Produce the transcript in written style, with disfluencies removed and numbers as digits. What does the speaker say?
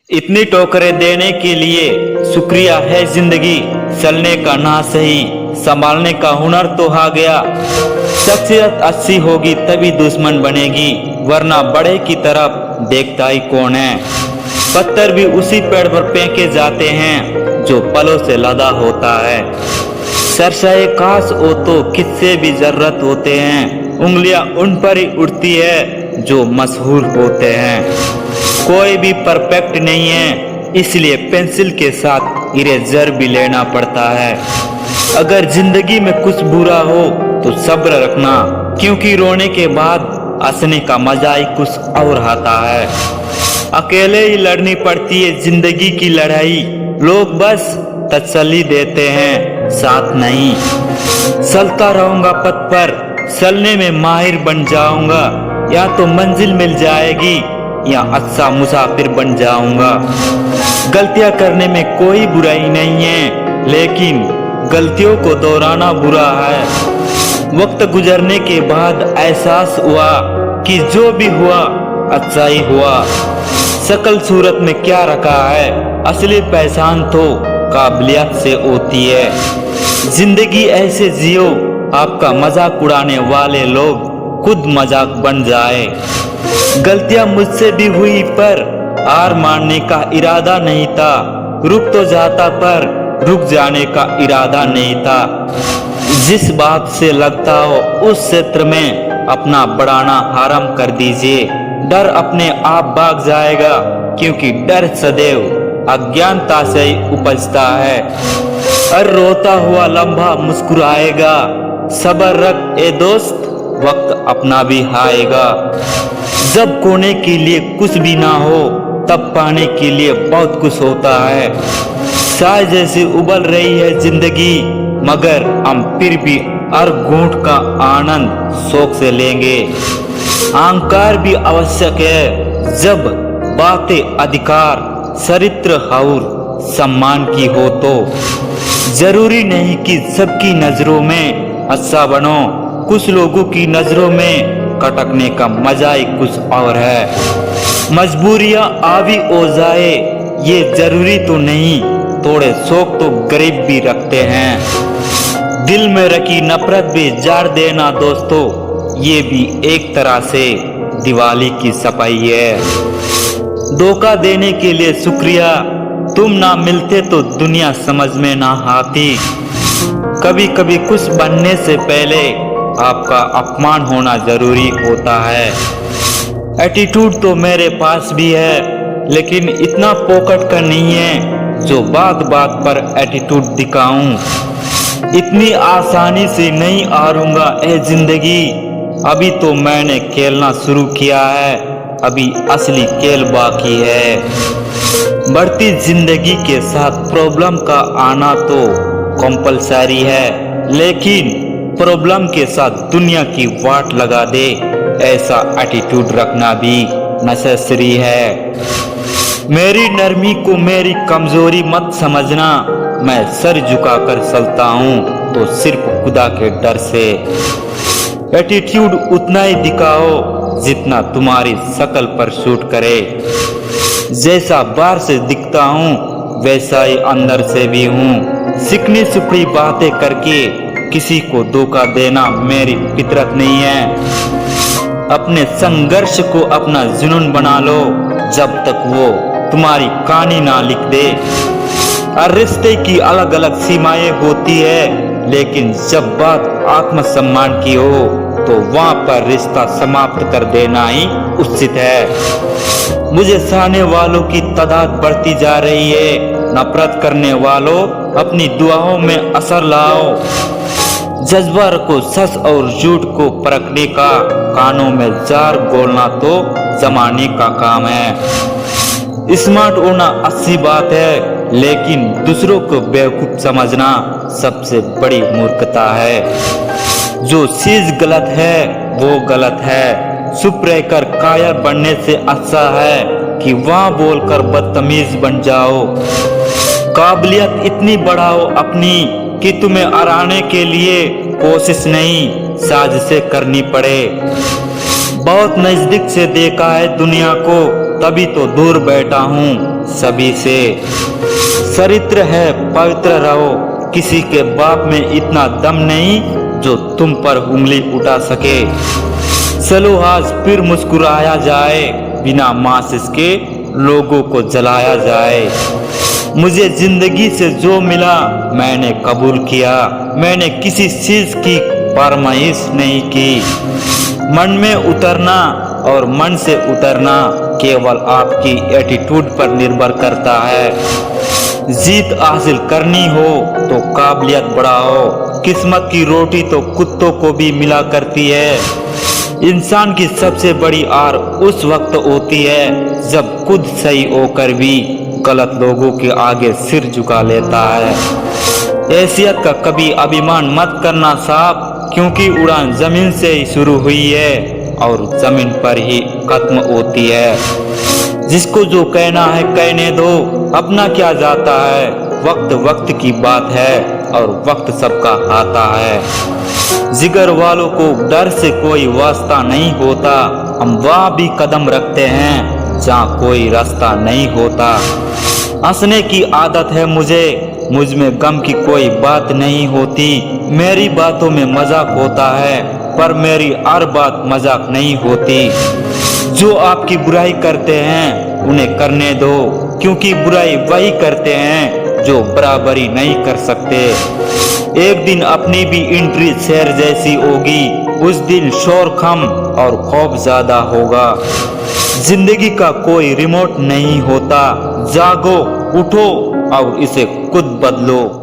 इतनी टोकरें देने के लिए शुक्रिया है जिंदगी। चलने का ना सही, संभालने का हुनर तो आ गया। शख्सियत अच्छी होगी तभी दुश्मन बनेगी, वरना बड़े की तरफ देखता ही कौन है। पत्थर भी उसी पेड़ पर फेंके जाते हैं जो पलों से लदा होता है। सरसाए काश हो तो किससे भी जरूरत होते हैं, उंगलियां उन पर ही उड़ती है जो मशहूर होते हैं। कोई भी परफेक्ट नहीं है, इसलिए पेंसिल के साथ इरेजर भी लेना पड़ता है। अगर जिंदगी में कुछ बुरा हो तो सब्र रखना, क्योंकि रोने के बाद हंसने का मजा ही कुछ और आता है। अकेले ही लड़नी पड़ती है जिंदगी की लड़ाई, लोग बस तसल्ली देते हैं, साथ नहीं। चलता रहूंगा पथ पर, चलने में माहिर बन जाऊंगा, या तो मंजिल मिल जाएगी या अच्छा मुसाफिर बन जाऊंगा। गलतियां करने में कोई बुराई नहीं है, लेकिन गलतियों को दोहराना बुरा है। वक्त गुजरने के बाद एहसास हुआ कि जो भी हुआ अच्छा ही हुआ। शकल सूरत में क्या रखा है, असली पहचान तो काबिलियत से होती है। जिंदगी ऐसे जियो आपका मजाक उड़ाने वाले लोग खुद मजाक बन जाए। गलतियां मुझसे भी हुई पर हार मानने का इरादा नहीं था। रुक तो जाता पर रुक जाने का इरादा नहीं था। जिस बात से लगता हो उस क्षेत्र में अपना बढ़ाना आरंभ कर दीजिए। डर अपने आप भाग जाएगा, क्योंकि डर सदैव अज्ञानता से ही उपजता है। हर रोता हुआ लम्हा मुस्कुराएगा। सब्र रख ए दोस्त, वक्त अपना भी आएगा। जब खोने के लिए कुछ भी ना हो तब पाने के लिए बहुत कुछ होता है। चाय जैसी उबल रही है जिंदगी, मगर हम फिर भी हर घूंट का आनंद शौक से लेंगे। अहंकार भी आवश्यक है जब बातें अधिकार, चरित्र और सम्मान की हो तो। जरूरी नहीं कि सबकी नजरों में अच्छा बनो, कुछ लोगों की नजरों में कटकने का मजा ही कुछ और है। मजबूरियां आवी हो जाए ये जरूरी तो नहीं, थोड़े शौक तो गरीब भी रखते हैं। दिल में रखी नफरत भी जार देना दोस्तों, ये भी एक तरह से दिवाली की सफाई है। धोखा देने के लिए शुक्रिया, तुम ना मिलते तो दुनिया समझ में ना आती। कभी कभी कुछ बनने से पहले आपका अपमान होना जरूरी होता है। एटीट्यूड तो मेरे पास भी है, लेकिन इतना पोकट का नहीं है जो बात बात पर एटीट्यूड दिखाऊं। इतनी आसानी से नहीं हारूंगा ए जिंदगी, अभी तो मैंने खेलना शुरू किया है, अभी असली खेल बाकी है। बढ़ती जिंदगी के साथ प्रॉब्लम का आना तो कंपलसरी है, लेकिन प्रॉब्लम के साथ दुनिया की वाट लगा दे ऐसा एटीट्यूड रखना भी नेसेसरी है। मेरी नरमी को मेरी कमजोरी मत समझना, मैं सर झुकाकर चलता हूँ तो सिर्फ खुदा के डर से। एटीट्यूड उतना ही दिखाओ जितना तुम्हारी शक्ल पर सूट करे। जैसा बाहर से दिखता हूँ वैसा ही अंदर से भी हूँ। चिकनी सुपड़ी बातें करके किसी को धोखा देना मेरी फितरत नहीं है। अपने संघर्ष को अपना जुनून बना लो जब तक वो तुम्हारी कहानी ना लिख दे। हर रिश्ते की अलग अलग सीमाएं होती है, लेकिन जब बात आत्मसम्मान की हो तो वहां पर रिश्ता समाप्त कर देना ही उचित है। मुझे सहने वालों की तादाद बढ़ती जा रही है। नफरत करने वालों अपनी दुआओं में असर लाओ। जज्बा को सच और झूठ को परखने का, कानों में जार बोलना तो जमाने का काम है। स्मार्ट होना अच्छी बात है, लेकिन दूसरों को बेवकूफ समझना सबसे बड़ी मूर्खता है। जो चीज गलत है वो गलत है। चुप रहकर कायर बनने से अच्छा है कि वहां बोलकर बदतमीज बन जाओ। काबिलियत इतनी बढ़ाओ अपनी कि तुम्हें हराने के लिए कोशिश नहीं साजिशें करनी पड़े। बहुत नजदीक से देखा है दुनिया को, तभी तो दूर बैठा हूँ। सभी से। चरित्र है पवित्र रहो, किसी के बाप में इतना दम नहीं जो तुम पर उंगली उठा सके। चलो आज फिर मुस्कुराया जाए, बिना मांस इसके लोगों को जलाया जाए। मुझे जिंदगी से जो मिला मैंने कबूल किया, मैंने किसी चीज की फरमाइश नहीं की। मन में उतरना और मन से उतरना केवल आपकी एटीट्यूड पर निर्भर करता है। जीत हासिल करनी हो तो काबिलियत बढ़ाओ, किस्मत की रोटी तो कुत्तों को भी मिला करती है। इंसान की सबसे बड़ी हार उस वक्त होती है जब खुद सही होकर भी गलत लोगों के आगे सिर झुका लेता है। हैसियत का कभी अभिमान मत करना साहब, क्योंकि उड़ान जमीन से ही शुरू हुई है और जमीन पर ही खत्म होती है। जिसको जो कहना है कहने दो, अपना क्या जाता है। वक्त वक्त की बात है और वक्त सबका आता है। जिगर वालों को डर से कोई वास्ता नहीं होता, हम वहाँ भी कदम रखते हैं जहाँ कोई रास्ता नहीं होता। हंसने की आदत है मुझे, मुझ में गम की कोई बात नहीं होती। मेरी बातों में मजाक होता है पर मेरी हर बात मजाक नहीं होती। जो आपकी बुराई करते हैं उन्हें करने दो, क्योंकि बुराई वही करते हैं जो बराबरी नहीं कर सकते। एक दिन अपनी भी एंट्री शेर जैसी होगी, उस दिन शोर कम और खौफ ज्यादा होगा। जिंदगी का कोई रिमोट नहीं होता, जागो उठो और इसे खुद बदलो।